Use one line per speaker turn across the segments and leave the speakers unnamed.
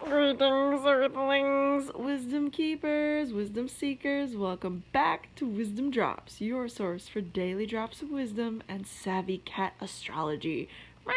Greetings, Earthlings, wisdom keepers, wisdom seekers. Welcome back to WizdomDropz, your source for daily drops of wisdom and savvy cat astrology. Meow.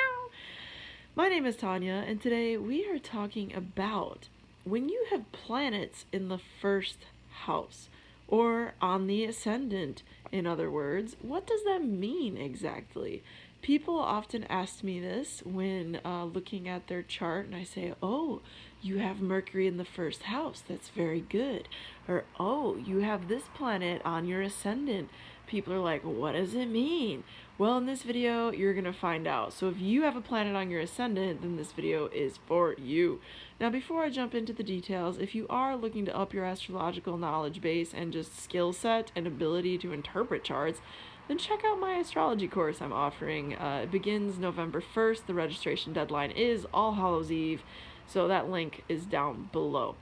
My name is Tanya, and today we are talking about when you have planets in the first house, or on the ascendant, in other words. What does that mean exactly? People often ask me this when looking at their chart, and I say, oh, you have Mercury in the first house. That's very good. Or, oh, you have this planet on your ascendant. People are like, what does it mean? Well, in this video, you're going to find out. So if you have a planet on your ascendant, then this video is for you. Now, before I jump into the details, if you are looking to up your astrological knowledge base and just skill set and ability to interpret charts, then check out my astrology course I'm offering. It begins November 1st. The registration deadline is All Hallows Eve, so that link is down below.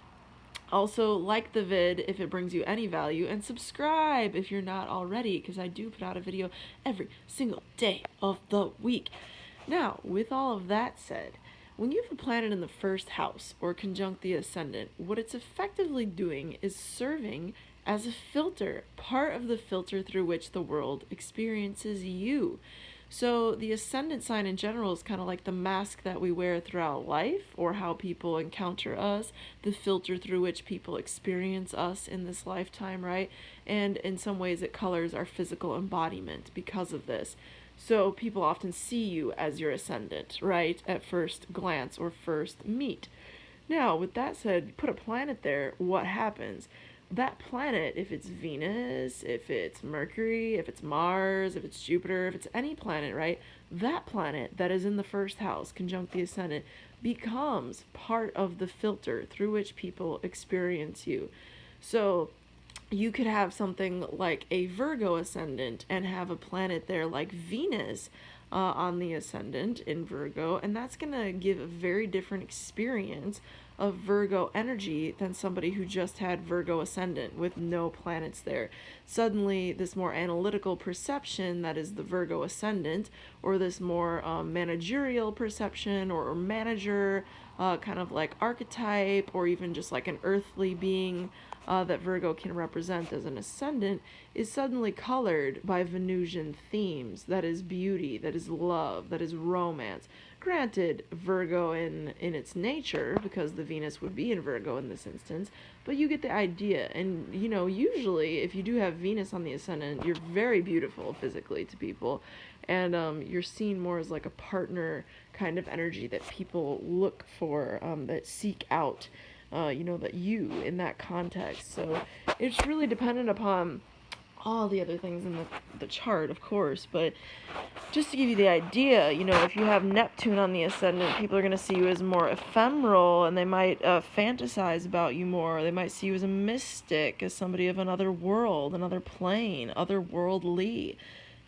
Also, like the vid if it brings you any value, and subscribe if you're not already, because I do put out a video every single day of the week. Now, with all of that said, when you have a planet in the first house or conjunct the ascendant, what it's effectively doing is serving as a filter, part of the filter through which the world experiences you. So the ascendant sign in general is kind of like the mask that we wear throughout life, or how people encounter us, the filter through which people experience us in this lifetime, right? And in some ways it colors our physical embodiment because of this. So people often see you as your ascendant, right, at first glance or first meet. Now, with that said, put a planet there, what happens? That planet, if it's Venus, if it's Mercury, if it's Mars, if it's Jupiter, if it's any planet, right? That planet that is in the first house, conjunct the ascendant, becomes part of the filter through which people experience you. So you could have something like a Virgo ascendant and have a planet there like Venus on the ascendant in Virgo, and that's going to give a very different experience of Virgo energy than somebody who just had Virgo ascendant with no planets there. Suddenly, this more analytical perception that is the Virgo ascendant, or this more managerial perception or manager, kind of like archetype, or even just like an earthly being that Virgo can represent as an ascendant, is suddenly colored by Venusian themes. That is beauty, that is love, that is romance. Granted, Virgo in its nature, because the Venus would be in Virgo in this instance, but you get the idea. And, you know, usually if you do have Venus on the ascendant, you're very beautiful physically to people, and you're seen more as like a partner kind of energy that people look for, that seek out, that you in that context. So it's really dependent upon all the other things in the chart, of course, but just to give you the idea, if you have Neptune on the ascendant, people are going to see you as more ephemeral, and they might fantasize about you more. They might see you as a mystic, as somebody of another world, another plane, otherworldly.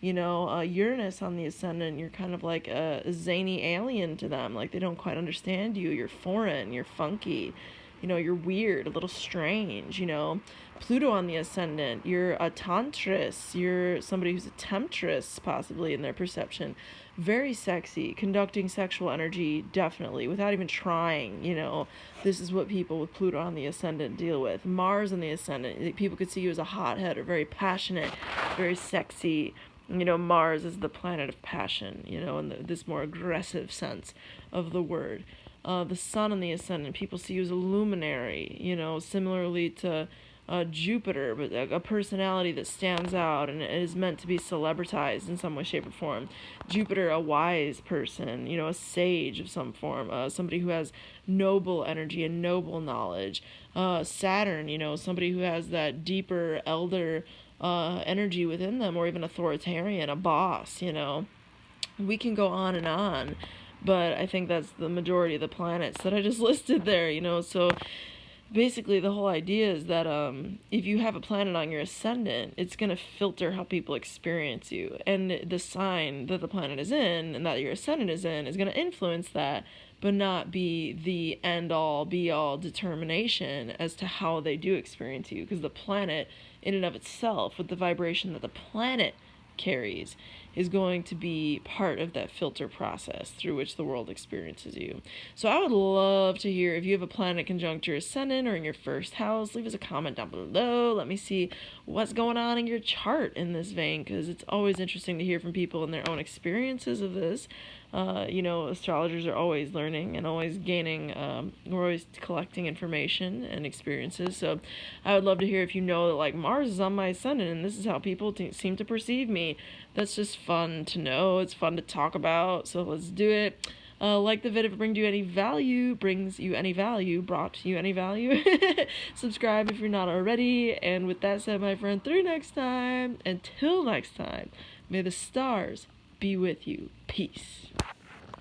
Uranus on the ascendant, you're kind of like a zany alien to them. Like, they don't quite understand you. You're foreign, you're funky, you're weird, a little strange. Pluto on the ascendant, you're a tantress, you're somebody who's a temptress, possibly, in their perception. Very sexy, conducting sexual energy, definitely, without even trying. This is what people with Pluto on the ascendant deal with. Mars on the ascendant, people could see you as a hothead, or very passionate, very sexy. Mars is the planet of passion, in this more aggressive sense of the word. The sun on the ascendant, people see you as a luminary, similarly to Jupiter, but a personality that stands out and is meant to be celebritized in some way, shape, or form. Jupiter, a wise person, a sage of some form, somebody who has noble energy and noble knowledge. Saturn, somebody who has that deeper elder energy within them, or even authoritarian, a boss. We can go on, but I think that's the majority of the planets that I just listed there. So basically the whole idea is that if you have a planet on your ascendant, it's going to filter how people experience you, and the sign that the planet is in and that your ascendant is in is going to influence that, but not be the end-all be-all determination as to how they do experience you, because the planet in and of itself, with the vibration that the planet carries, is going to be part of that filter process through which the world experiences you. So I would love to hear if you have a planet conjunct your ascendant or in your first house. Leave us a comment down below. Let me see what's going on in your chart in this vein, because it's always interesting to hear from people and their own experiences of this. Astrologers are always learning and always gaining, we're always collecting information and experiences. So I would love to hear if you know that, like, Mars is on my ascendant and this is how people seem to perceive me. That's just fun to know. It's fun to talk about. So let's do it. Like the vid if it brings you any value, brought you any value. Subscribe if you're not already. And with that said, my friend, through next time, until next time, may the stars be with you. Peace.